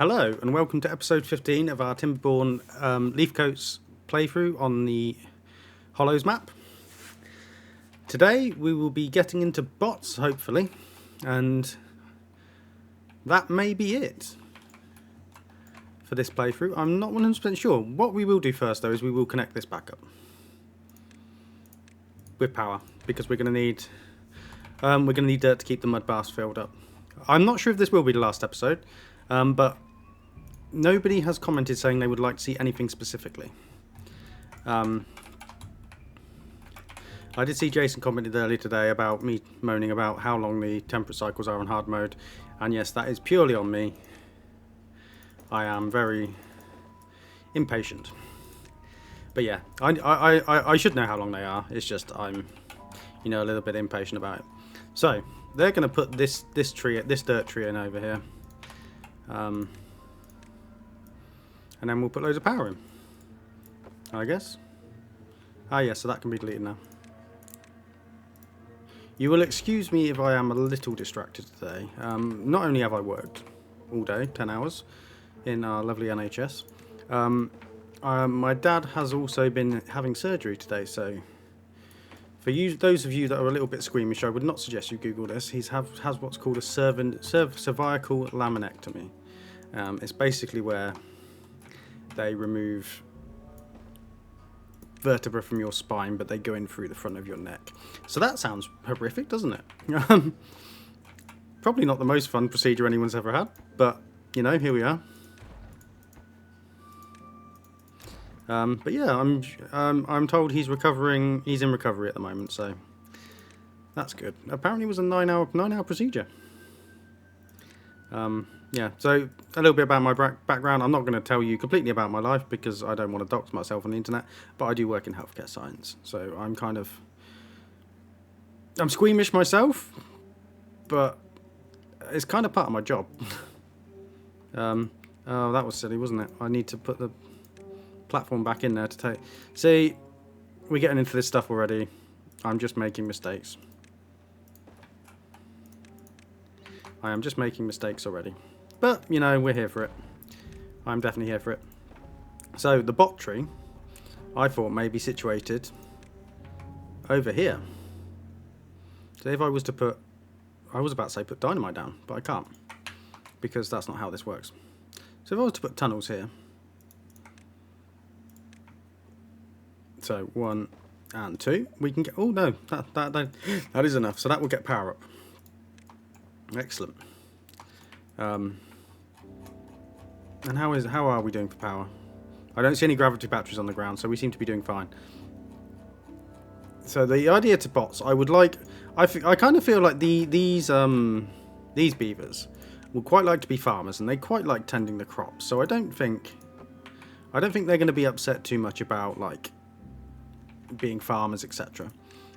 Hello and welcome to episode 15 of our Timberborn Leaf Coats playthrough on the Hollows map. Today we will be getting into bots, hopefully, and that may be it for this playthrough. I'm not 100% sure. What we will do first though is we will connect this back up with power, because we're going to need dirt to keep the mud baths filled up. I'm not sure if this will be the last episode, but nobody has commented saying they would like to see anything specifically. I did see Jason commented earlier today about me moaning about how long the temperature cycles are on hard mode, and yes, that is purely on me. I am very impatient. But yeah, I should know how long they are. It's just I'm, a little bit impatient about it. So they're going to put this dirt tree in over here, and then we'll put loads of power in, I guess. Ah yes, so that can be deleted now. You will excuse me if I am a little distracted today. Not only have I worked all day, 10 hours, in our lovely NHS, my dad has also been having surgery today, so for those of you that are a little bit squeamish, I would not suggest you Google this. He has what's called a cervical laminectomy. It's basically where they remove vertebra from your spine, but they go in through the front of your neck. So that sounds horrific, doesn't it? Probably not the most fun procedure anyone's ever had, but here we are. But yeah, I'm told he's recovering. He's in recovery at the moment, so that's good. Apparently, it was a 9-hour procedure. Yeah. So a little bit about my background. I'm not going to tell you completely about my life because I don't want to dox myself on the internet. But I do work in healthcare science, so I'm squeamish myself, but it's kind of part of my job. Oh, that was silly, wasn't it? I need to put the platform back in there to take. See, we're getting into this stuff already. I'm just making mistakes. I am just making mistakes already. But, we're here for it. I'm definitely here for it. So, the bot tree, I thought may be situated over here. So if I was to put, I was about to say put dynamite down, but I can't, because that's not how this works. So if I was to put tunnels here, so 1 and 2, we can get, oh no, that is enough, so that will get power up. Excellent. And how are we doing for power? I don't see any gravity batteries on the ground, so we seem to be doing fine. So the idea to bots, I kind of feel like these beavers would quite like to be farmers, and they quite like tending the crops. So I don't think they're going to be upset too much about like being farmers, etc.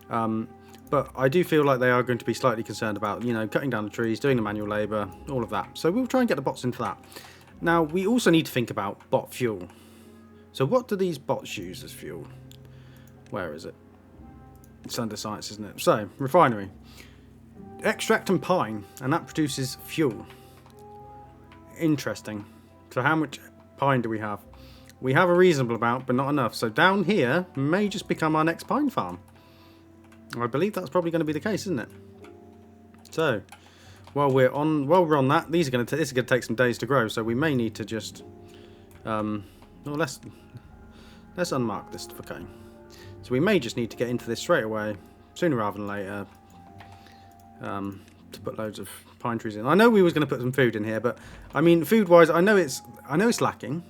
But I do feel like they are going to be slightly concerned about, cutting down the trees, doing the manual labour, all of that. So we'll try and get the bots into that. Now, we also need to think about bot fuel. So what do these bots use as fuel? Where is it? It's under science, isn't it? So, refinery. Extract and pine, and that produces fuel. Interesting. So how much pine do we have? We have a reasonable amount, but not enough. So down here may just become our next pine farm. I believe that's probably going to be the case, isn't it? So, while we're on that, this is going to take some days to grow. So we may need to just, let's unmark this for cane. So we may just need to get into this straight away, sooner rather than later, to put loads of pine trees in. I know we was going to put some food in here, but I mean, food-wise, I know it's lacking.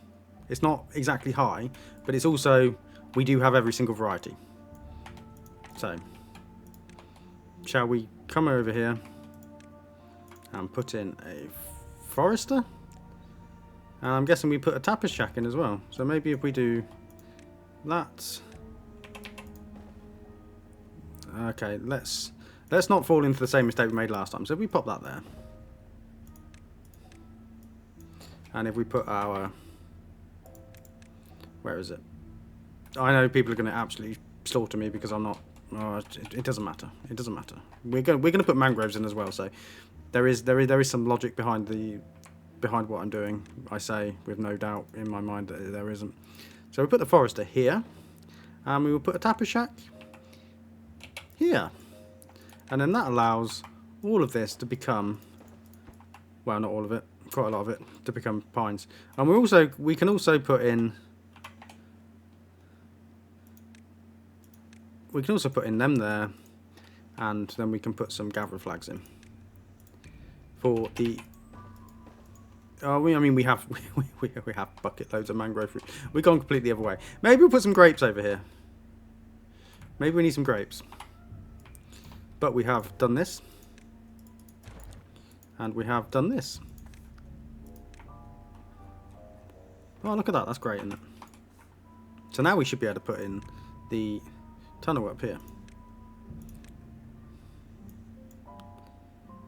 It's not exactly high, but it's also, we do have every single variety. So, shall we come over here and put in a forester? And I'm guessing we put a tapper's shack in as well. So maybe if we do that. Okay, let's not fall into the same mistake we made last time. So if we pop that there. And if we put our, where is it? I know people are going to absolutely slaughter me because I'm not. Oh, it doesn't matter. It doesn't matter. We're going to put mangroves in as well. So there is some logic behind behind what I'm doing. I say with no doubt in my mind that there isn't. So we put the forester here, and we will put a tapper shack here, and then that allows all of this to become, well, not all of it, quite a lot of it, to become pines. And we can also put in, them there, and then we can put some gatherer flags in for the. I mean, we have we have bucket loads of mangrove fruit. We've gone completely the other way. Maybe we'll put some grapes over here. Maybe we need some grapes. But we have done this. And we have done this. Oh, look at that. That's great, isn't it? So now we should be able to put in the tunnel up here.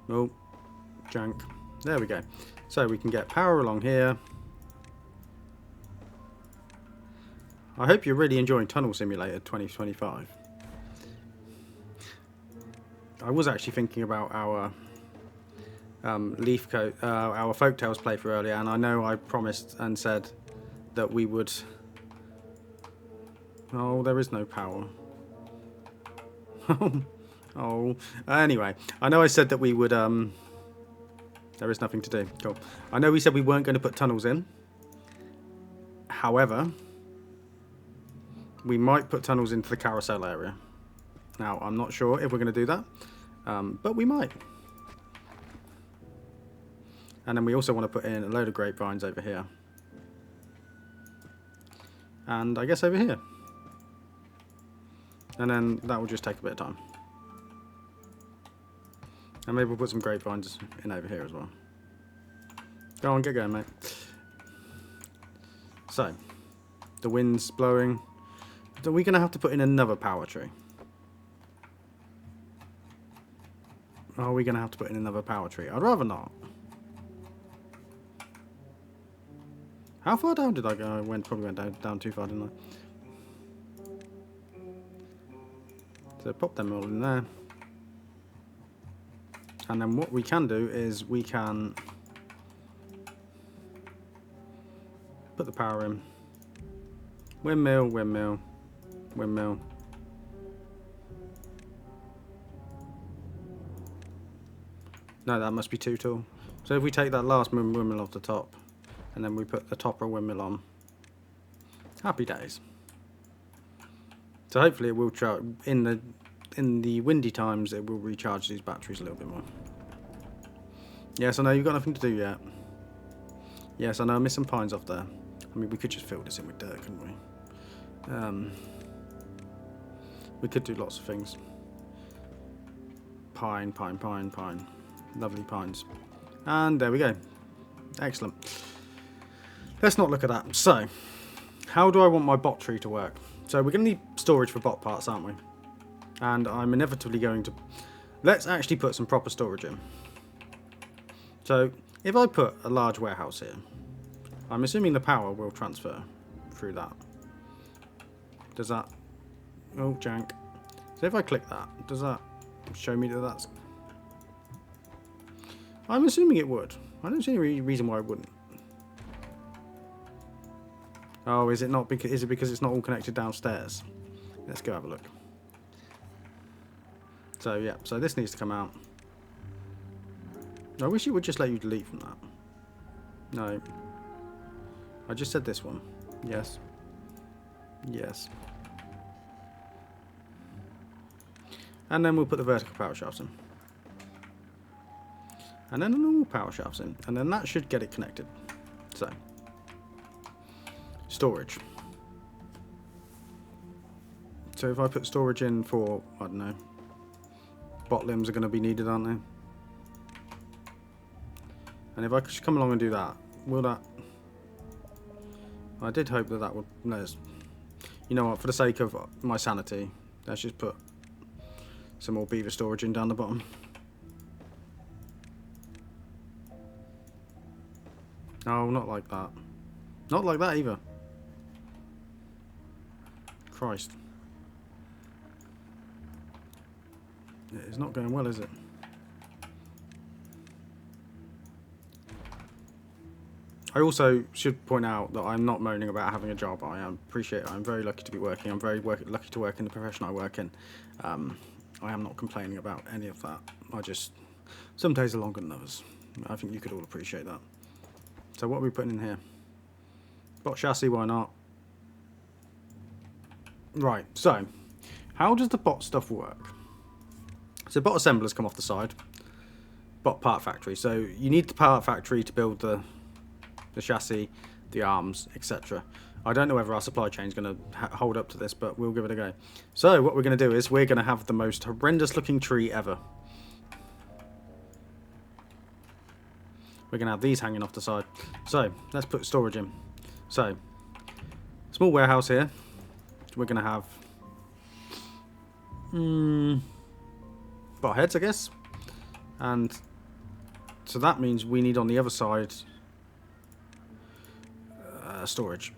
Oh, jank. There we go. So we can get power along here. I hope you're really enjoying Tunnel Simulator 2025. I was actually thinking about our Leafcoat, our Folktales playthrough earlier, and I know I promised and said that we would. Oh, there is no power. Oh, anyway, I know I said that we would. There is nothing to do. Cool. I know we said we weren't going to put tunnels in. However, we might put tunnels into the carousel area. Now, I'm not sure if we're going to do that, but we might. And then we also want to put in a load of grapevines over here. And I guess over here. And then that will just take a bit of time. And maybe we'll put some grapevines in over here as well. Go on, get going, mate. So, the wind's blowing. Are we going to have to put in another power tree? Are we going to have to put in another power tree? I'd rather not. How far down did I go? I probably went down too far, didn't I? So pop them all in there. And then what we can do is we can put the power in. Windmill, windmill, windmill. No, that must be too tall. So if we take that last windmill off the top, and then we put the topper windmill on. Happy days. So hopefully it will charge in the windy times. It will recharge these batteries a little bit more. Yes, I know you've got nothing to do yet. Yes, I know I missed some pines off there. I mean, we could just fill this in with dirt, couldn't we? We could do lots of things. Pine, pine, pine, pine. Lovely pines. And there we go. Excellent. Let's not look at that. So, how do I want my bot tree to work? So we're going to need storage for bot parts, aren't we? And I'm inevitably going to... Let's actually put some proper storage in. So, if I put a large warehouse here, I'm assuming the power will transfer through that. Does that... Oh, jank. So if I click that, does that show me that that's... I'm assuming it would. I don't see any reason why it wouldn't. Oh, is it not? Is it because it's not all connected downstairs? Let's go have a look. So yeah, so this needs to come out. I wish it would just let you delete from that. No. I just said this one. Yes. Yes. And then we'll put the vertical power shafts in. And then the normal power shafts in. And then that should get it connected. So. Storage. So if I put storage in for, I don't know, bot limbs are going to be needed, aren't they? And if I could come along and do that, will that... I did hope that that would... No, you know what, for the sake of my sanity, let's just put some more beaver storage in down the bottom. No, not like that. Not like that either. Christ. It's not going well, is it? I also should point out that I'm not moaning about having a job. I'm very lucky to be working. I'm very lucky to work in the profession I work in. I am not complaining about any of that. Some days are longer than others. I think you could all appreciate that. So what are we putting in here? Bot chassis, why not? Right, so how does the bot stuff work? So bot assemblers come off the side. Bot part factory. So you need the part factory to build the chassis, the arms, etc. I don't know whether our supply chain is going to hold up to this, but we'll give it a go. So what we're going to do is we're going to have the most horrendous looking tree ever. We're going to have these hanging off the side. So let's put storage in. So small warehouse here. We're going to have bot heads, I guess. And so that means we need on the other side storage.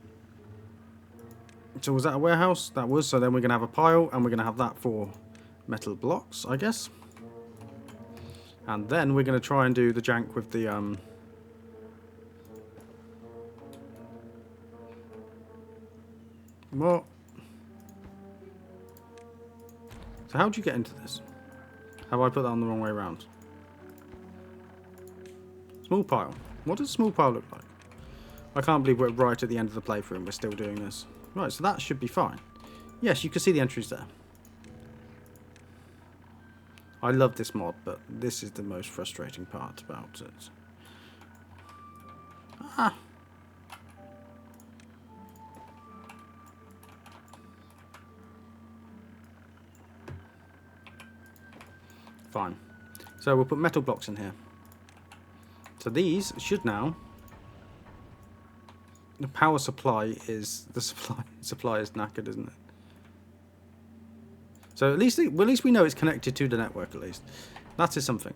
So was that a warehouse? That was. So then we're going to have a pile, and we're going to have that for metal blocks, I guess. And then we're going to try and do the jank with the what? So how do you get into this? Have I put that on the wrong way around? Small pile. What does small pile look like? I can't believe we're right at the end of the playthrough and we're still doing this. Right, so that should be fine. Yes, you can see the entries there. I love this mod, but this is the most frustrating part about it. Ah! Fine. So we'll put metal blocks in here. So these should now... The power supply is... The supply is knackered, isn't it? So at least we know it's connected to the network, at least. That is something.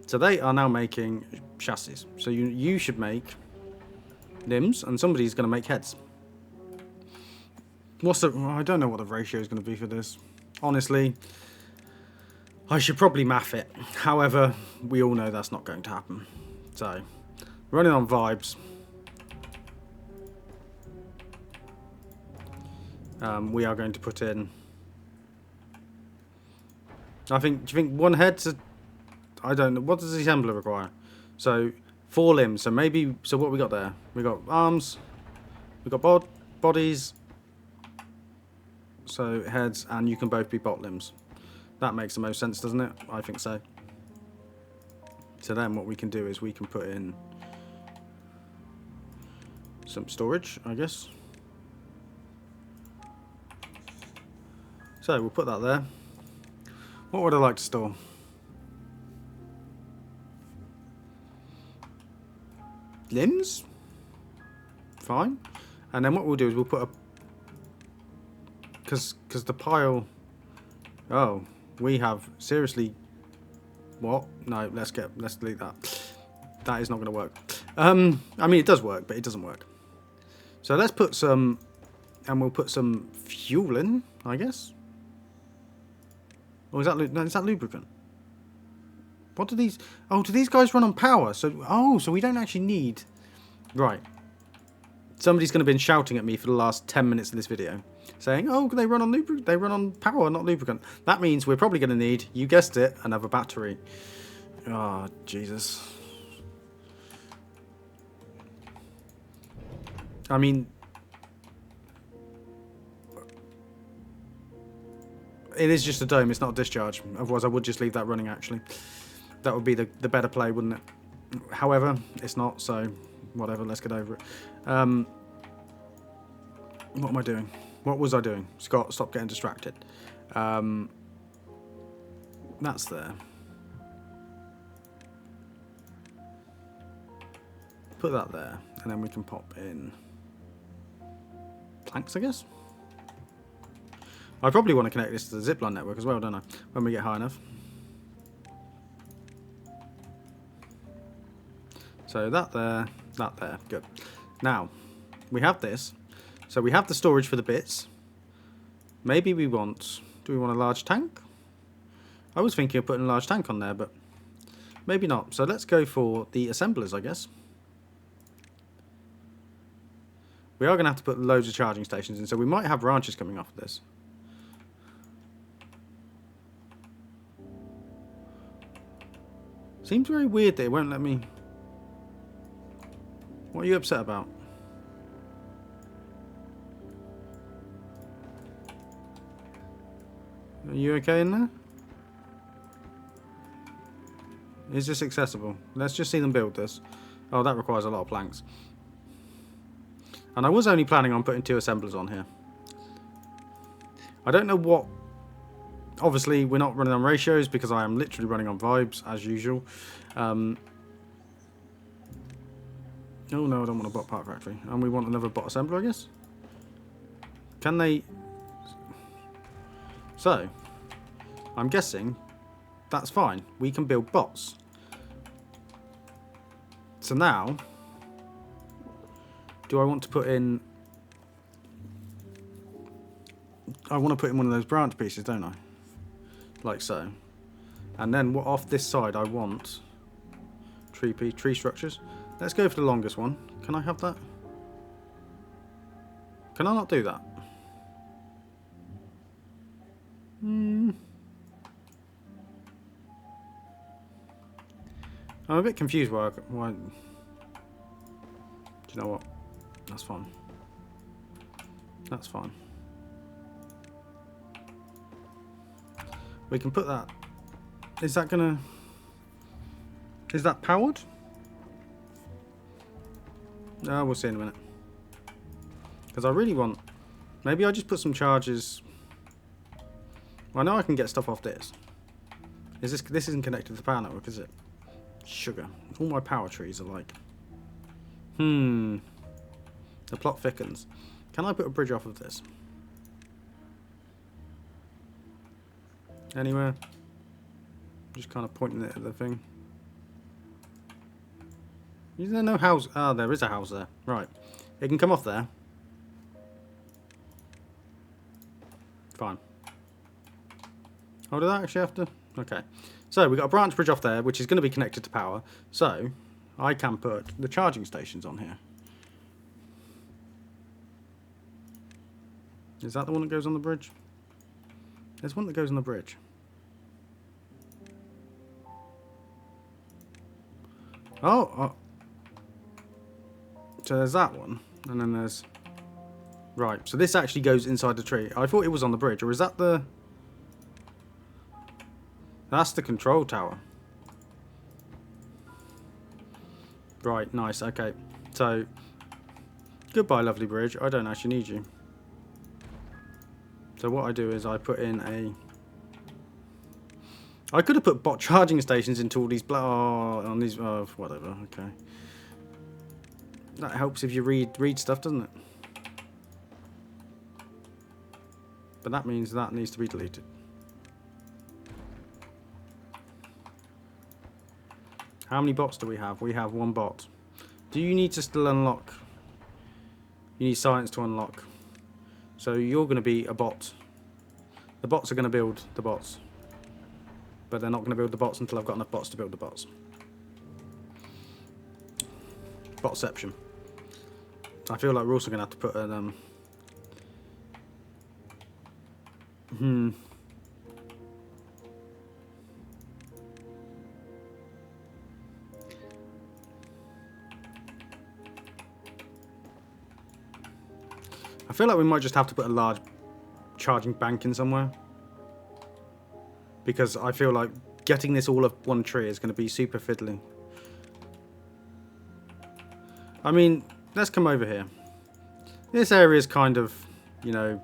So they are now making chassis. So you should make limbs, and somebody's going to make heads. I don't know what the ratio is going to be for this. Honestly, I should probably math it. However, we all know that's not going to happen. So, running on vibes. We are going to put in... do you think one head's I don't know. What does the assembler require? So, 4 limbs. So maybe... So what we got there? We got arms. We got bodies. So, heads. And you can both be bot limbs. That makes the most sense, doesn't it? I think so. So then what we can do is we can put in some storage, I guess. So we'll put that there. What would I like to store? Limbs? Fine. And then what we'll do is we'll put a... Because the pile... Oh, we have... Seriously... What? No, let's delete that. That is not going to work. I mean, it does work, but it doesn't work. So let's put some... And we'll put some fuel in, I guess. Or is that lubricant? What do these... Oh, do these guys run on power? So we don't actually need... Right. Somebody's going to be shouting at me for the last 10 minutes of this video. Saying, oh, they run on lubricant. They run on power, not lubricant. That means we're probably going to need, you guessed it, another battery. Oh, Jesus. I mean... It is just a dome, it's not a discharge. Otherwise I would just leave that running, actually. That would be the better play, wouldn't it? However, it's not, so whatever, let's get over it. What am I doing? What was I doing? Scott, stop getting distracted. That's there. Put that there, and then we can pop in planks, I guess. I probably want to connect this to the zipline network as well, don't I? When we get high enough. So that there, good. Now, we have this. So we have the storage for the bits. Maybe we want... Do we want a large tank? I was thinking of putting a large tank on there, but maybe not. So let's go for the assemblers, I guess. We are going to have to put loads of charging stations in, so we might have branches coming off of this. Seems very weird that it won't let me... What are you upset about? Are you okay in there? Is this accessible? Let's just see them build this. Oh, that requires a lot of planks. And I was only planning on putting 2 assemblers on here. I don't know what... Obviously, we're not running on ratios because I am literally running on vibes, as usual. Oh, no, I don't want a bot part factory. And we want another bot assembler, I guess? Can they... So, I'm guessing that's fine. We can build bots. So now, do I want to put in... I want to put in one of those branch pieces, don't I? Like so. And then what off this side I want tree structures. Let's go for the longest one. Can I have that? Can I not do that? I'm a bit confused why. Do you know what? That's fine. That's fine. We can put that. Is that gonna... Is that powered? No, we'll see in a minute. Because I really want... Maybe I just put some charges... Well, I know I can get stuff off this. Is this... This isn't connected to the power network, is it? Sugar. All my power trees are like... The plot thickens. Can I put a bridge off of this? Anywhere? Just kind of pointing it at the thing. Is there no house? Ah, there is a house there. Right. It can come off there. Fine. Oh, did I actually have to? Okay. So, we've got a branch bridge off there, which is going to be connected to power. So, I can put the charging stations on here. Is that the one that goes on the bridge? There's one that goes on the bridge. Oh, so there's that one, and then there's... Right, so this actually goes inside the tree. I thought it was on the bridge, or is that the... That's the control tower. Right, nice, okay. So, goodbye lovely bridge, I don't actually need you. So what I do is I put in a... I could have put bot charging stations into all these on these whatever, okay. That helps if you read stuff, doesn't it? But that means that needs to be deleted. How many bots do we have? We have 1 bot. Do you need to still unlock? You need science to unlock. So you're going to be a bot. The bots are going to build the bots. But they're not going to build the bots until I've got enough bots to build the bots. Botception. I feel like we're also going to have to put an... I feel like we might just have to put a large charging bank in somewhere. Because I feel like getting this all up one tree is going to be super fiddly. I mean, let's come over here. This area is kind of, you know,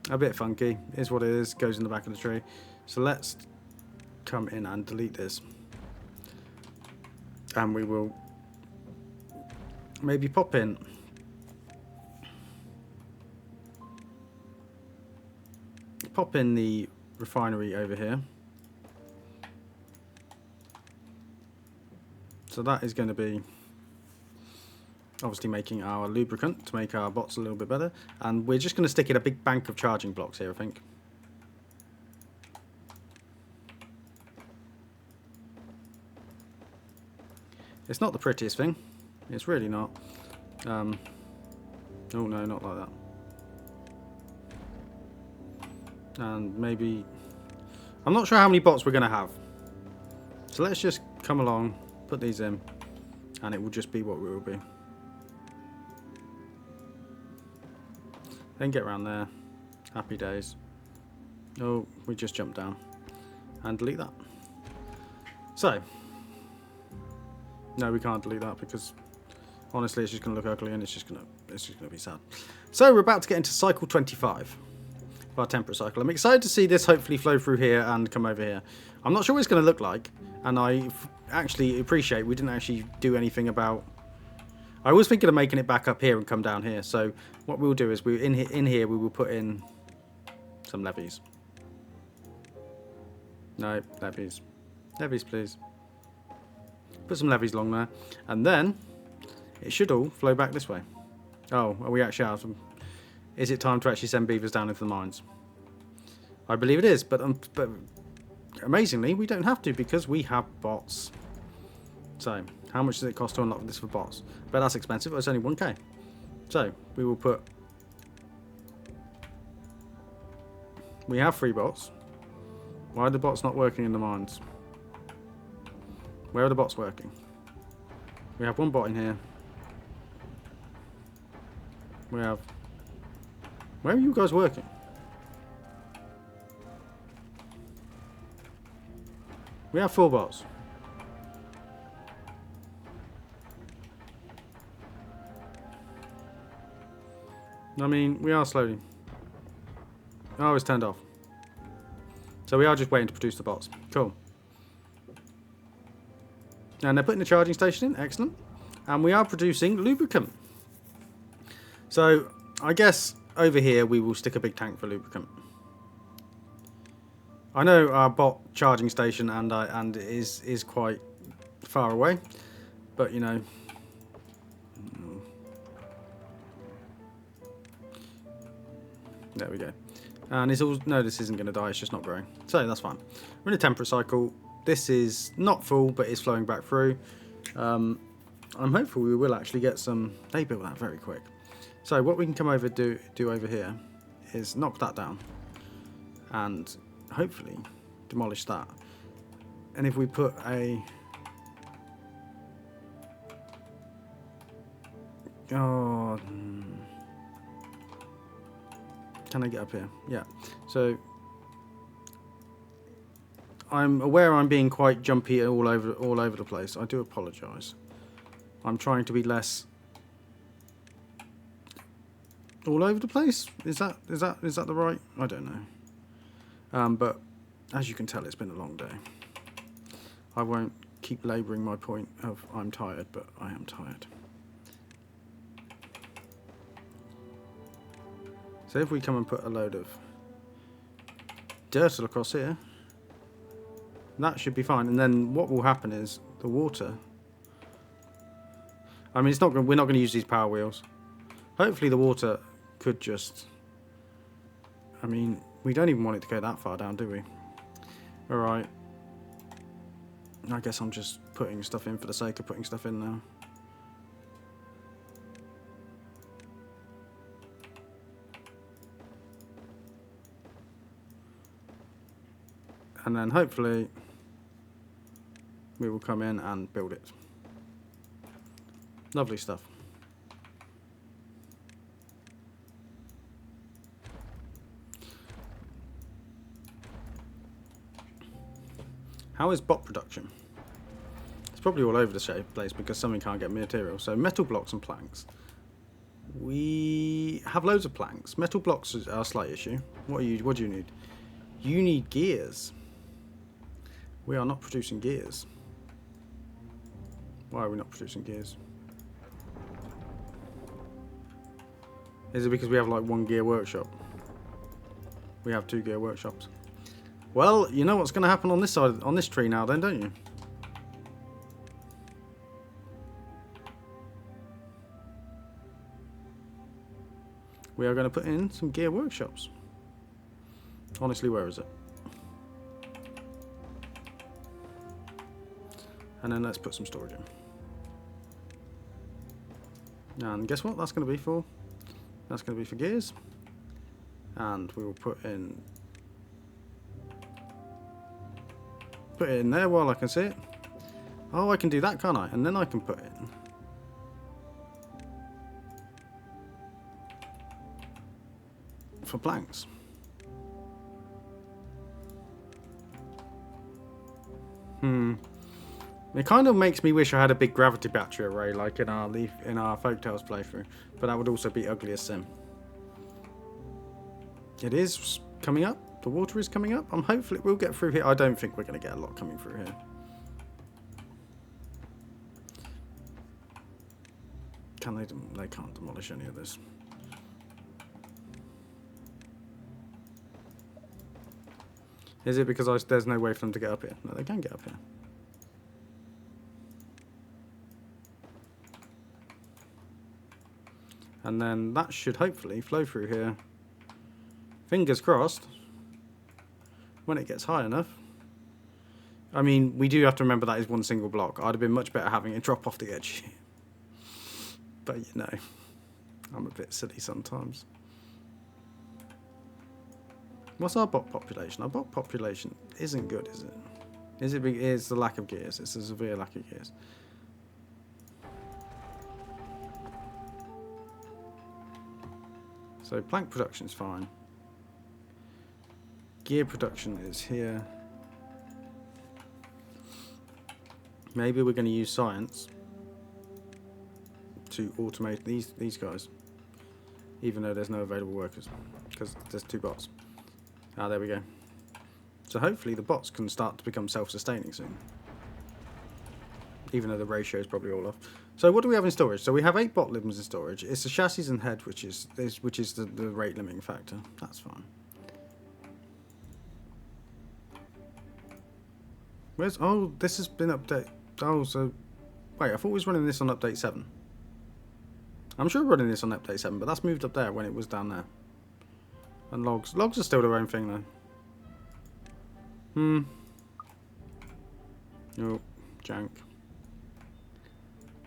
a bit funky. Is what it is. Goes in the back of the tree. So let's come in and delete this. And we will maybe pop in. Pop in the refinery over here. So that is going to be obviously making our lubricant to make our bots a little bit better, and we're just going to stick in a big bank of charging blocks here, I think. It's not the prettiest thing, it's really not. Oh no, not like that. And maybe... I'm not sure how many bots we're going to have. So let's just come along, put these in, and it will just be what we will be. Then get around there. Happy days. Oh, we just jumped down. And delete that. So. No, we can't delete that because honestly it's just going to look ugly and it's just going to be sad. So we're about to get into cycle 25. Our temperate cycle. I'm excited to see this hopefully flow through here and come over here. I'm not sure what it's going to look like, and I actually appreciate we didn't actually do anything about... I was thinking of making it back up here and come down here, so what we'll do is in here we will put in some levees. No, levees. Levees, please. Put some levees along there, and then it should all flow back this way. Oh, are we actually out of... Is it time to actually send beavers down into the mines? I believe it is, but amazingly, we don't have to because we have bots. So, how much does it cost to unlock this for bots? But that's expensive. It's only 1k. So, we will put... We have 3 bots. Why are the bots not working in the mines? Where are the bots working? We have 1 bot in here. We have... Where are you guys working? We have 4 bots. I mean, we are slowly. Oh, it's turned off. So we are just waiting to produce the bots. Cool. And they're putting the charging station in. Excellent. And we are producing lubricant. So, I guess... Over here, we will stick a big tank for lubricant. I know our bot charging station and is quite far away, but you know. There we go. And it's all no, this isn't going to die. It's just not growing, so that's fine. We're in a temperate cycle. This is not full, but it's flowing back through. I'm hopeful we will actually get some. They built that very quick. So what we can come over do over here is knock that down and hopefully demolish that. And if we put a... Oh... Can I get up here? Yeah. So I'm aware I'm being quite jumpy all over the place. I do apologise. I'm trying to be less... all over the place? Is that the right? I don't know. But as you can tell, it's been a long day. I won't keep labouring my point of I'm tired, but I am tired. So if we come and put a load of dirt across here, that should be fine. And then what will happen is the water. I mean, it's not. We're not going to use these power wheels. Hopefully, the water could just... I mean, we don't even want it to go that far down, do we? Alright. I guess I'm just putting stuff in for the sake of putting stuff in now. And then hopefully we will come in and build it. Lovely stuff. How is bot production? It's probably all over the place because something can't get material. So metal blocks and planks. We have loads of planks. Metal blocks are a slight issue. What do you need? You need gears. We are not producing gears. Why are we not producing gears? Is it because we have like 1 gear workshop? We have 2 gear workshops. Well, you know what's going to happen on this side, on this tree now then, don't you? We are going to put in some gear workshops. Honestly, where is it? And then let's put some storage in. And guess what? That's going to be for That's going to be for gears. And we will put it in there while I can see it. Oh, I can do that, can't I? And then I can put it in. For planks. It kind of makes me wish I had a big gravity battery array like in our Folktales playthrough, but that would also be ugly as sin. It is coming up. The water is coming up. I'm hopeful it will get through here. I don't think we're going to get a lot coming through here. Can they? They can't demolish any of this. Is it because there's no way for them to get up here? No, they can get up here. And then that should hopefully flow through here. Fingers crossed. When it gets high enough. I mean, we do have to remember that is one single block. I'd have been much better having it drop off the edge. But you know, I'm a bit silly sometimes. What's our bot population? Our bot population isn't good, is it? Is it? It's the lack of gears. It's a severe lack of gears. So plank production is fine. Gear production is here. Maybe we're going to use science to automate these guys, even though there's no available workers, because there's 2 bots. Ah, there we go. So hopefully the bots can start to become self-sustaining soon, even though the ratio is probably all off. So what do we have in storage? So we have 8 bot limbs in storage. It's the chassis and head which is the rate limiting factor. That's fine. Where's... Oh, this has been updated. Oh, so... Wait, I thought we was running this on update 7. I'm sure we're running this on update 7, but that's moved up there when it was down there. And logs. Logs are still their own thing, though. Oh, jank.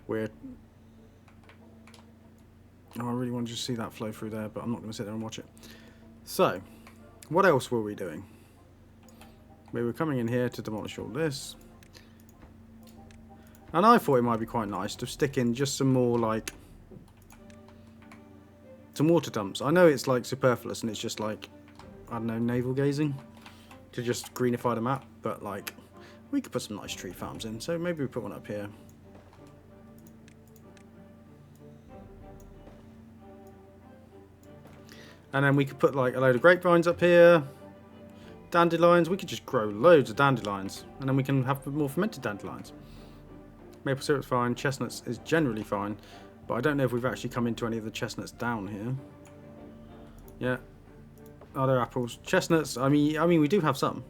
Weird. Oh, I really wanted to see that flow through there, but I'm not going to sit there and watch it. So, what else were we doing? We were coming in here to demolish all this. And I thought it might be quite nice to stick in just some more, like, some water dumps. I know it's, like, superfluous and it's just, like, I don't know, navel gazing to just greenify the map, but, like, we could put some nice tree farms in. So maybe we put one up here. And then we could put, like, a load of grapevines up here. Dandelions. We could just grow loads of dandelions. And then we can have more fermented dandelions. Maple syrup's fine. Chestnuts is generally fine. But I don't know if we've actually come into any of the chestnuts down here. Yeah. Are there apples? Chestnuts, I mean, we do have some.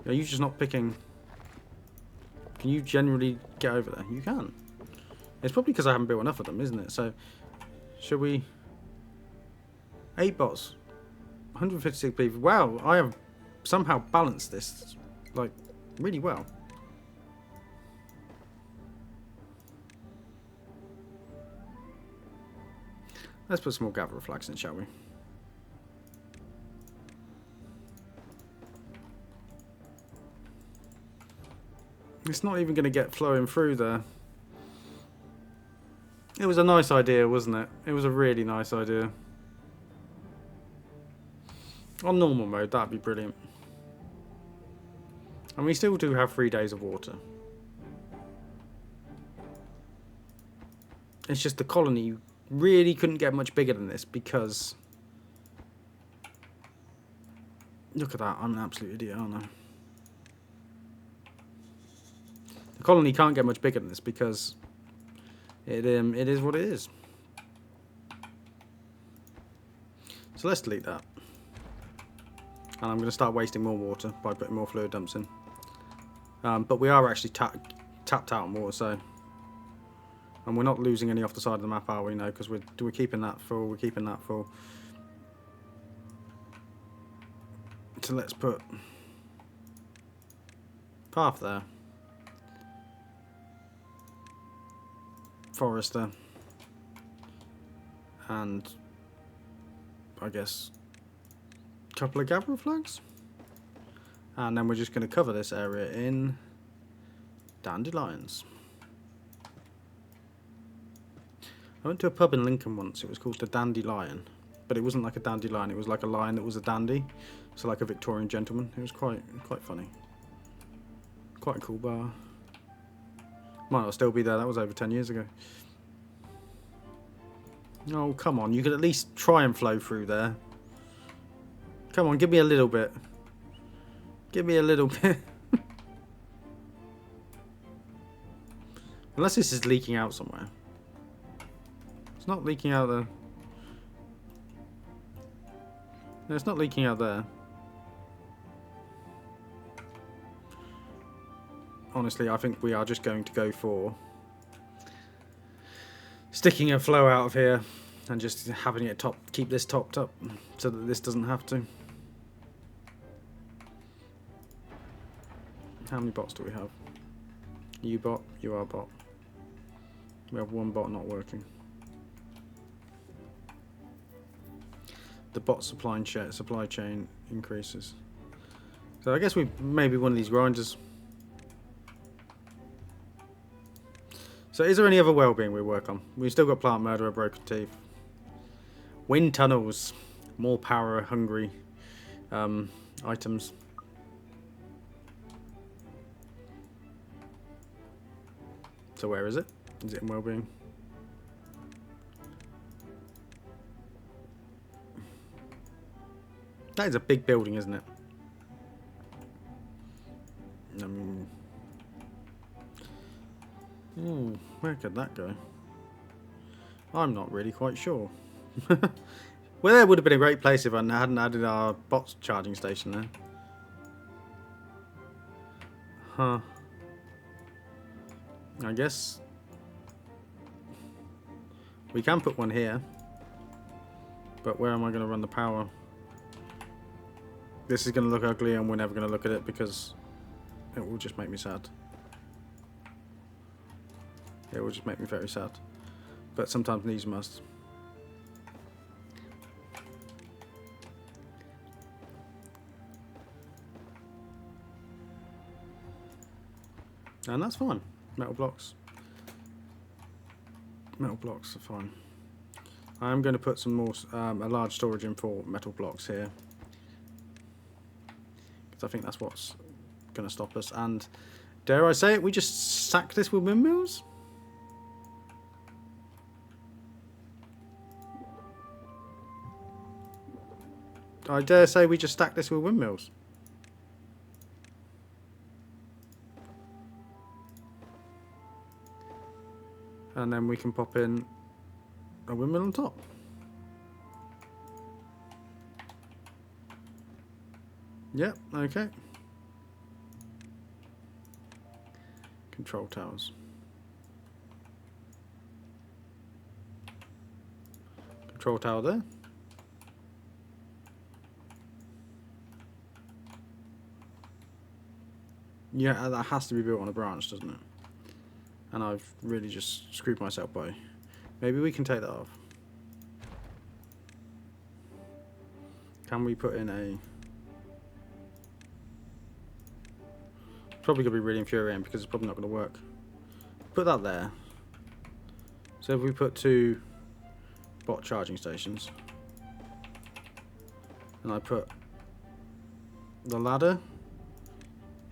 Are you just not picking? Can you generally get over there? You can. It's probably because I haven't built enough of them, isn't it? So, should we... 8 bots. 156 beef. Wow, I have somehow balanced this, like, really well. Let's put some more gatherer flags in, shall we? It's not even going to get flowing through there. It was a nice idea, wasn't it? It was a really nice idea. On normal mode, that'd be brilliant. And we still do have 3 days of water. It's just the colony really couldn't get much bigger than this because... Look at that, I'm an absolute idiot, aren't I? The colony can't get much bigger than this because it is what it is. So let's delete that. And I'm going to start wasting more water by putting more fluid dumps in. But we are actually tapped out on water, so... And we're not losing any off the side of the map, are we? No, because we're keeping that full. We're keeping that full. So let's put... path there. Forester. and I guess a couple of gabbro flags, and then we're just going to cover this area in dandelions. I went to a pub in Lincoln once. It was called the Dandelion, but it wasn't like a dandelion. It was like a lion that was a dandy, so like a Victorian gentleman. It was quite funny. Quite a cool bar. Might not still be there. That was over 10 years ago. Oh, come on. You could at least try and flow through there. Come on, give me a little bit. Give me a little bit. Unless this is leaking out somewhere. It's not leaking out there. No, it's not leaking out there. Honestly, I think we are just going to go for sticking a flow out of here and just having it keep this topped up so that this doesn't have to. How many bots do we have? You bot, you are bot. We have one bot not working. The bot supply chain increases. So I guess we maybe one of these grinders. So is there any other well-being we work on? We've still got plant murderer, broken teeth, wind tunnels, more power hungry items. So where is it? Is it in well-being? That is a big building, isn't it? Where could that go? I'm not really quite sure. Well, there would have been a great place if I hadn't added our bots charging station there. Huh. I guess we can put one here. But where am I going to run the power? This is going to look ugly and we're never going to look at it because it will just make me sad. It will just make me very sad. But sometimes needs must. And that's fine. Metal blocks. Metal blocks are fine. I am going to put some more, a large storage in for metal blocks here. Because I think that's what's going to stop us. And dare I say it, we just sack this with windmills? I dare say we just stack this with windmills. And then we can pop in a windmill on top. Yep, okay. Control towers. Control tower there. Yeah, that has to be built on a branch, doesn't it? And I've really just screwed myself by. Maybe we can take that off. Can we put in a... Probably going to be really infuriating because it's probably not going to work. Put that there. So if we put 2 bot charging stations. And I put the ladder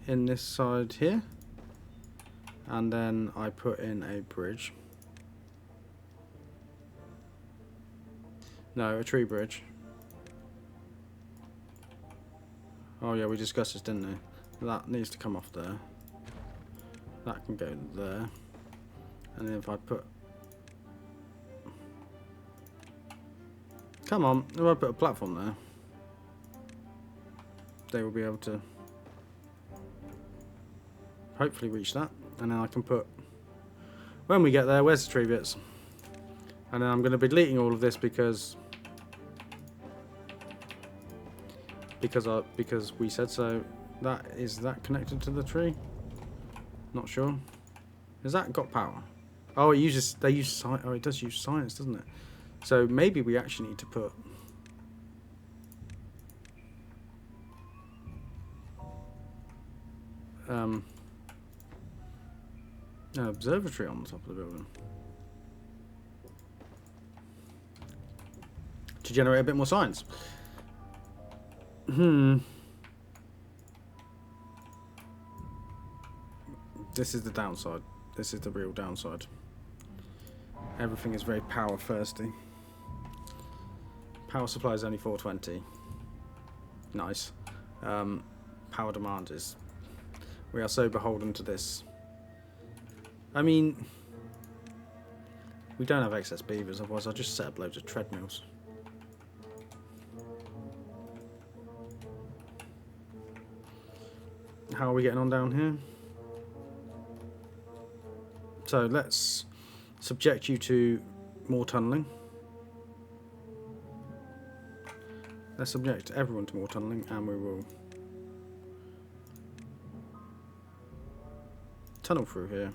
in this side here. And then I put in a bridge. No, a tree bridge. Oh yeah, we discussed this, didn't we? That needs to come off there. That can go there. And then if I put... Come on, if I put a platform there, they will be able to hopefully reach that. And then I can put, when we get there, where's the tree bits? And then I'm going to be deleting all of this because we said so. Is that connected to the tree? Not sure. Has that got power? Oh, it does use science, doesn't it? So maybe we actually need to put an observatory on the top of the building to generate a bit more science. This is the downside. This is the real downside. Everything is very power thirsty. Power supply is only 420. Nice. Power demand is... We are so beholden to this. I mean... We don't have excess beavers, otherwise I'll just set up loads of treadmills. How are we getting on down here? So let's subject you to more tunnelling. Let's subject everyone to more tunnelling, and we will tunnel through here.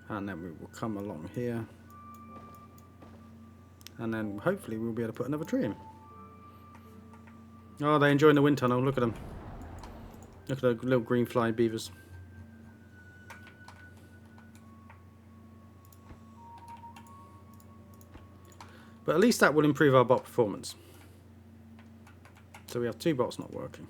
And then we will come along here. And then hopefully we'll be able to put another tree in. Oh, they're enjoying the wind tunnel. Look at them. Look at the little green flying beavers. But at least that will improve our bot performance. So we have 2 bots not working.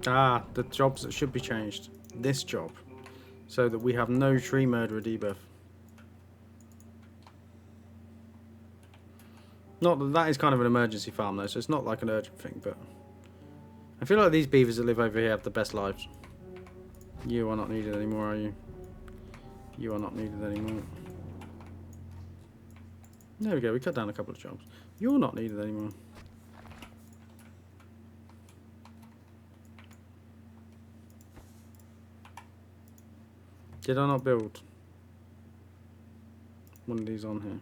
The jobs that should be changed. This job. So that we have no tree murderer debuff. Not that that is kind of an emergency farm though, so it's not like an urgent thing, but I feel like these beavers that live over here have the best lives. You are not needed anymore, are you? You are not needed anymore. There we go, we cut down a couple of jobs. You're not needed anymore. Did I not build one of these on here?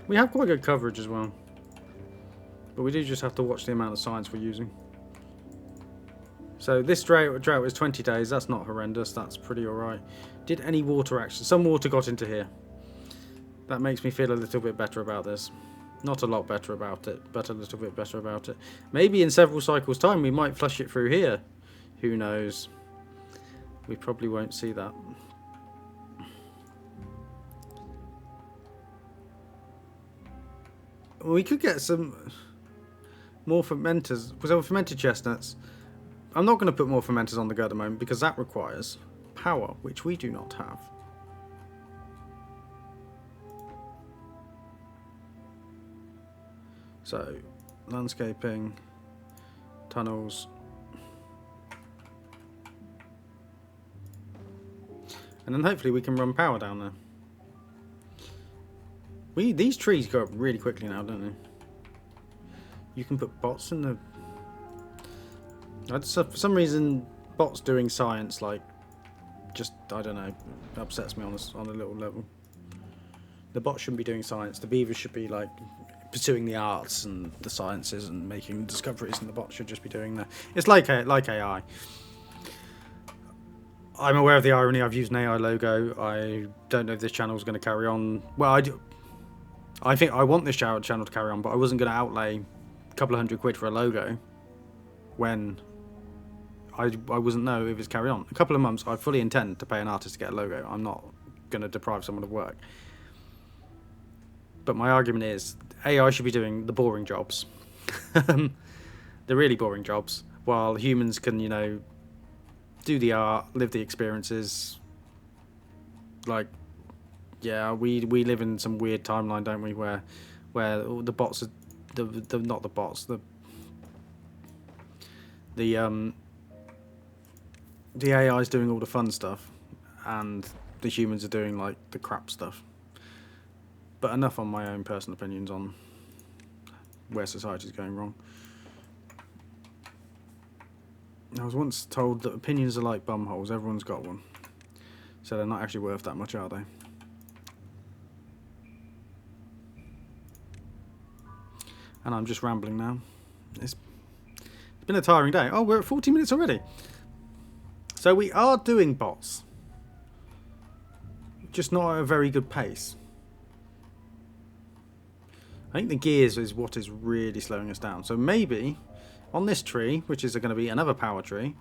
We have quite good coverage as well. But we do just have to watch the amount of science we're using. So this drought is 20 days. That's not horrendous. That's pretty alright. Did any water action? Some water got into here. That makes me feel a little bit better about this. Not a lot better about it, but a little bit better about it. Maybe in several cycles' time we might flush it through here. Who knows? We probably won't see that. We could get some more fermenters. Because there were fermented chestnuts. I'm not going to put more fermenters on the go at the moment because that requires power, which we do not have. So, landscaping, tunnels. And then hopefully we can run power down there. These trees go up really quickly now, don't they? You can put bots in the... For some reason, bots doing science, like, just, I don't know, upsets me on a little level. The bots shouldn't be doing science. The beavers should be, like, pursuing the arts and the sciences and making discoveries, and the bots should just be doing that. It's like AI. I'm aware of the irony. I've used an AI logo. I don't know if this channel is going to carry on. Well, I think I want this channel to carry on, but I wasn't going to outlay a couple of £100 for a logo when I wasn't know if it's carry on. A couple of months, I fully intend to pay an artist to get a logo. I'm not going to deprive someone of work. But my argument is AI should be doing the boring jobs, the really boring jobs, while humans can, you know, do the art, live the experiences. Like, yeah, we live in some weird timeline, don't we, where the bots are not the bots, the AI is doing all the fun stuff, and the humans are doing like the crap stuff. But enough on my own personal opinions on where society's going wrong. I was once told that opinions are like bum holes. Everyone's got one. So they're not actually worth that much, are they? And I'm just rambling now. It's been a tiring day. Oh, we're at 40 minutes already. So we are doing bots. Just not at a very good pace. I think the gears is what is really slowing us down. So maybe on this tree, which is going to be another power tree,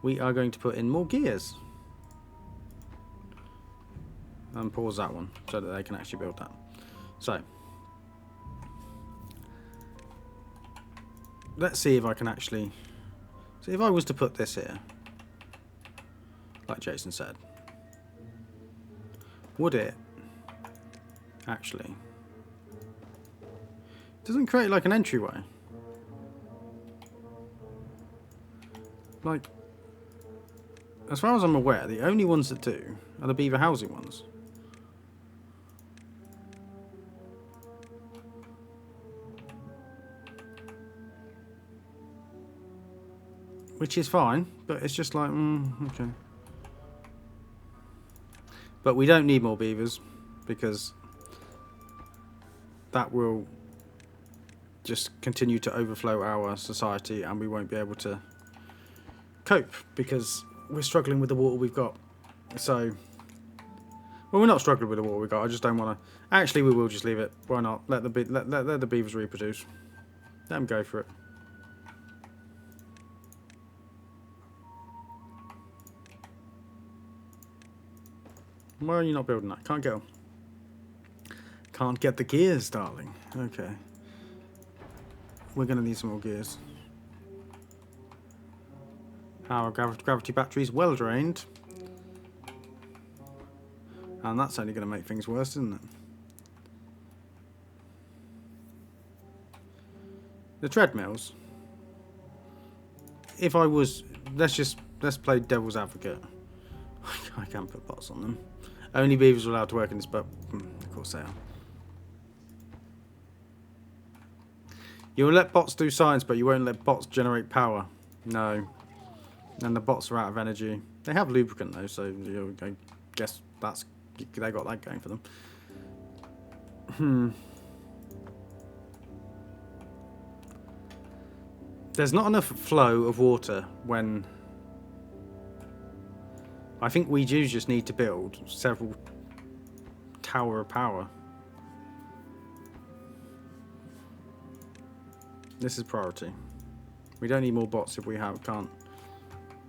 we are going to put in more gears. And pause that one so that they can actually build that. So let's see if I can actually... So if I was to put this here, like Jason said, would it actually... It doesn't create like an entryway. Like, as far as I'm aware, the only ones that do are the beaver housing ones. Which is fine, but it's just like, okay. But we don't need more beavers, because that will just continue to overflow our society, and we won't be able to cope, because we're struggling with the water we've got. So, well, we're not struggling with the water we've got, I just don't want to... Actually, we will just leave it. Why not? Let the beavers reproduce. Let them go for it. Why are you not building that? Can't go. Can't get the gears, darling. Okay. We're going to need some more gears. Our gravity battery's well drained. And that's only going to make things worse, isn't it? The treadmills. If I was... Let's play devil's advocate. I can't put bots on them. Only beavers are allowed to work in this, but of course they are. You will let bots do science, but you won't let bots generate power. No. And the bots are out of energy. They have lubricant though, so I guess they got that going for them. There's not enough flow of water when... I think we do just need to build several tower of power. This is priority. We don't need more bots if we can't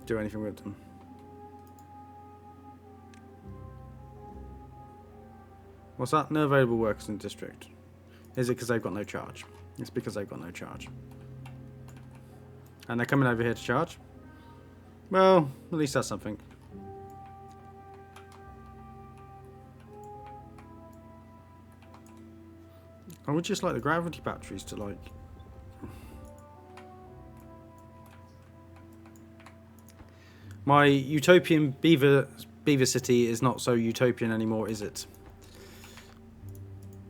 do anything with them. What's that? No available workers in the district. Is it because they've got no charge? It's because they've got no charge. And they're coming over here to charge? Well, at least that's something. I would just like the gravity batteries to like... My utopian beaver city is not so utopian anymore, is it?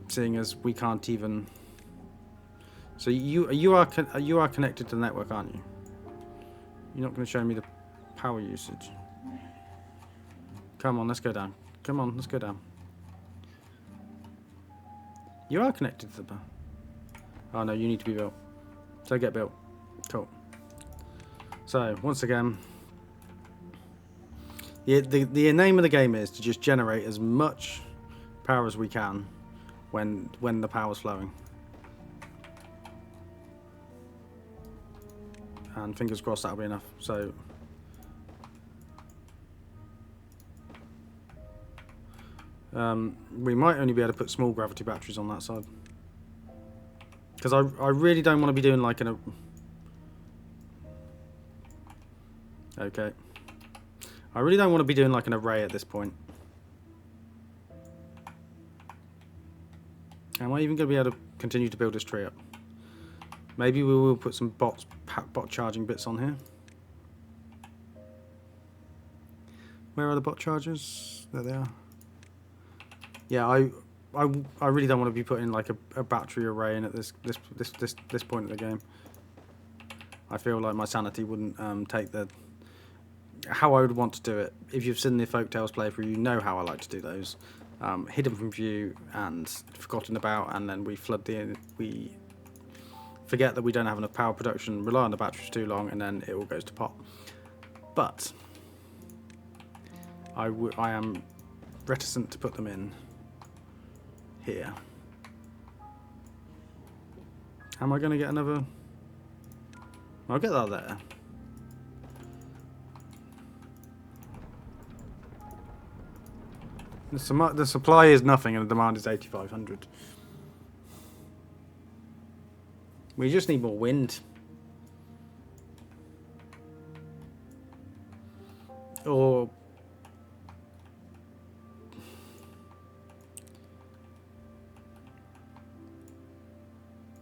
Seeing as we can't even... So you are connected to the network, aren't you? You're not going to show me the power usage. Come on, let's go down. Come on, let's go down. You are connected to the power. Oh no, you need to be built. So get built. Cool. So once again, the name of the game is to just generate as much power as we can when the power's flowing. And fingers crossed that'll be enough. So we might only be able to put small gravity batteries on that side. Because I really don't want to be doing like an... Okay. I really don't want to be doing like an array at this point. Am I even going to be able to continue to build this tree up? Maybe we will put some bot charging bits on here. Where are the bot chargers? There they are. Yeah, I really don't want to be putting like a battery array in at this point of the game. I feel like my sanity wouldn't take the how I would want to do it. If you've seen the Folktales playthrough, you know how I like to do those. Hidden from view and forgotten about, and then we forget that we don't have enough power production, rely on the batteries too long, and then it all goes to pot. But I am reticent to put them in here. Am I going to get another? I'll get that there. The supply is nothing and the demand is 8,500. We just need more wind. Or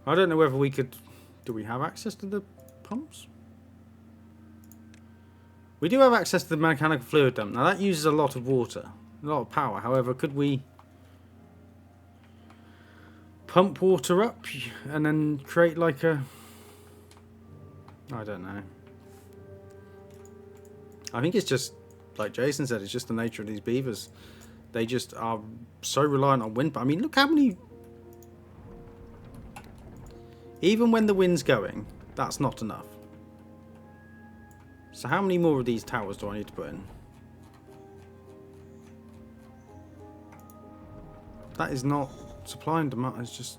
I don't know whether we could. Do we have access to the pumps? We do have access to the mechanical fluid dump. Now that uses a lot of water, a lot of power. However, could we pump water up and then create like a... I don't know. I think it's just, like Jason said, it's just the nature of these beavers. They just are so reliant on wind. I mean, look how many... Even when the wind's going, that's not enough. So how many more of these towers do I need to put in? That is not supply and demand, it's just...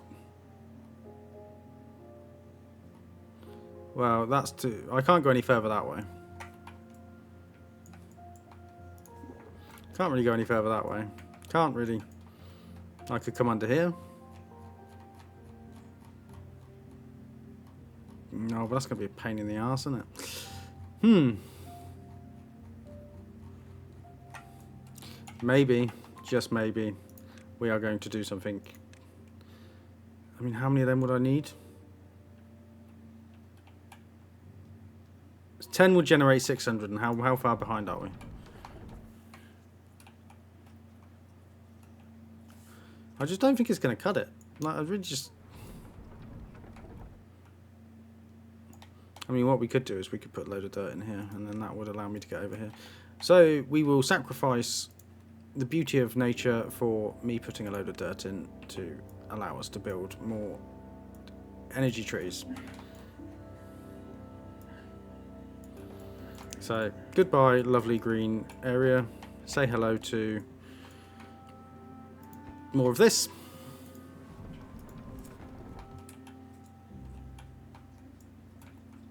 Well, that's too... I can't go any further that way. Can't really go any further that way. Can't really... I could come under here. No, but that's going to be a pain in the arse, isn't it? Maybe, just maybe, we are going to do something. I mean, how many of them would I need? 10 would generate 600, and how far behind are we? I just don't think it's going to cut it. Like, I really just... I mean, what we could do is we could put a load of dirt in here, and then that would allow me to get over here. So we will sacrifice the beauty of nature for me putting a load of dirt in to allow us to build more energy trees. So goodbye, lovely green area. Say hello to more of this.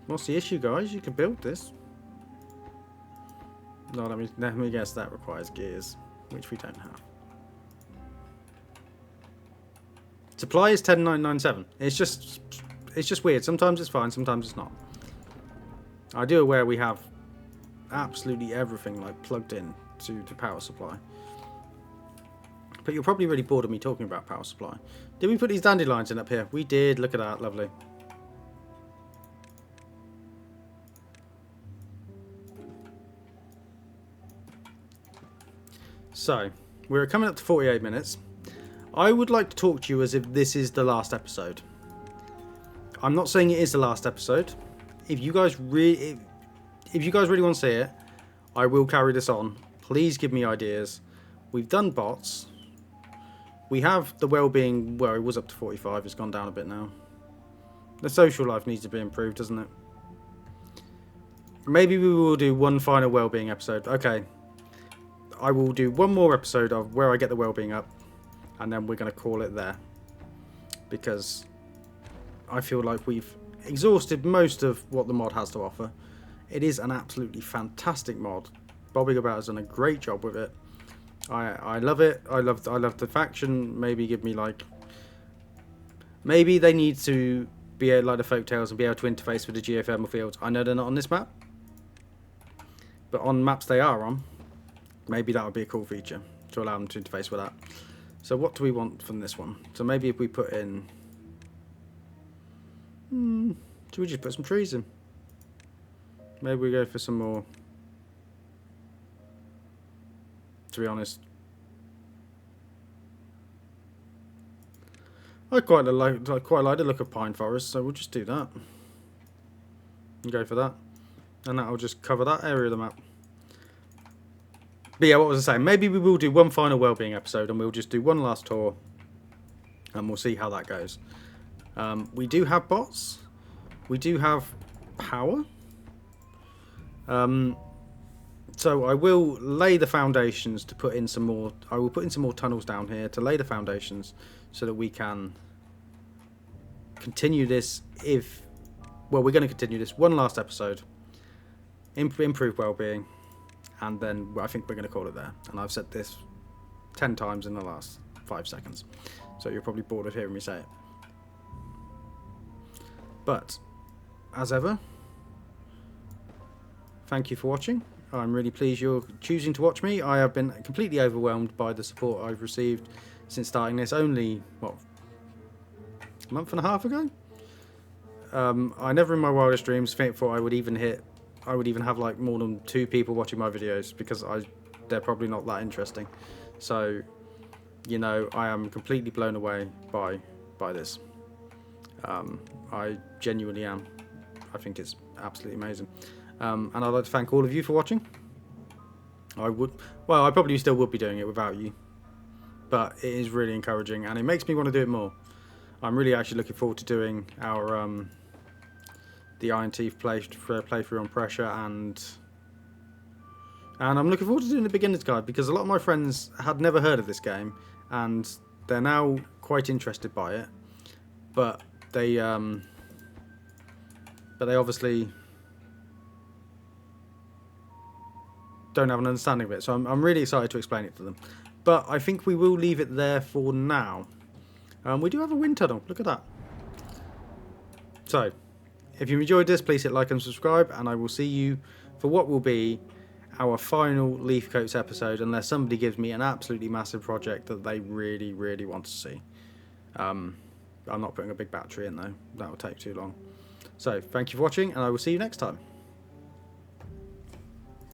What's the issue, guys? You can build this. No, let me guess that requires gears, which we don't have. Supply is 10997. It's just weird. Sometimes it's fine, sometimes it's not. I do aware we have absolutely everything like plugged in to the power supply. But you're probably really bored of me talking about power supply. Did we put these dandelions in up here? We did. Look at that. Lovely. So, we're coming up to 48 minutes. I would like to talk to you as if this is the last episode. I'm not saying it is the last episode. If you guys really want to see it, I will carry this on. Please give me ideas. We've done bots. We have the well-being, well, it was up to 45. It's gone down a bit now. The social life needs to be improved, doesn't it? Maybe we will do one final well-being episode. Okay. I will do one more episode of where I get the well-being up, and then we're going to call it there, because I feel like we've exhausted most of what the mod has to offer. It is an absolutely fantastic mod. Bobby About has done a great job with it. I love it. I love the faction. Maybe give me like... Maybe they need to be like the Folktales and be able to interface with the geothermal fields. I know they're not on this map, but on maps they are on. Maybe that would be a cool feature to allow them to interface with that. So what do we want from this one? So maybe if we put in... should we just put some trees in? Maybe we go for some more... To be honest, I quite like the look of pine forest, so we'll just do that. and go for that. And that'll just cover that area of the map. But yeah, what was I saying? Maybe we will do one final wellbeing episode and we'll just do one last tour. And we'll see how that goes. We do have bots. We do have power. So I will lay the foundations to put in some more. I will put in some more tunnels down here to lay the foundations so that we can continue this. Well, we're going to continue this one last episode. Improve well-being, and then I think we're going to call it there. And I've said this 10 times in the last 5 seconds, so you're probably bored of hearing me say it. But as ever, thank you for watching. I'm really pleased you're choosing to watch me. I have been completely overwhelmed by the support I've received since starting this only, what, a month and a half ago? I never in my wildest dreams thought I would even have like more than 2 people watching my videos, because they're probably not that interesting. So, you know, I am completely blown away by this. I genuinely am. I think it's absolutely amazing. And I'd like to thank all of you for watching. I probably still would be doing it without you, but it is really encouraging and it makes me want to do it more. I'm really actually looking forward to doing our the Iron Teeth playthrough on pressure, and I'm looking forward to doing the beginner's guide, because a lot of my friends had never heard of this game and they're now quite interested by it, but they obviously don't have an understanding of it, so I'm really excited to explain it to them. But I think we will leave it there for now. We do have a wind tunnel, look at that. So, if you enjoyed this, please hit like and subscribe, and I will see you for what will be our final Leaf Coats episode, unless somebody gives me an absolutely massive project that they really, really want to see. I'm not putting a big battery in though, that will take too long. So, thank you for watching, and I will see you next time.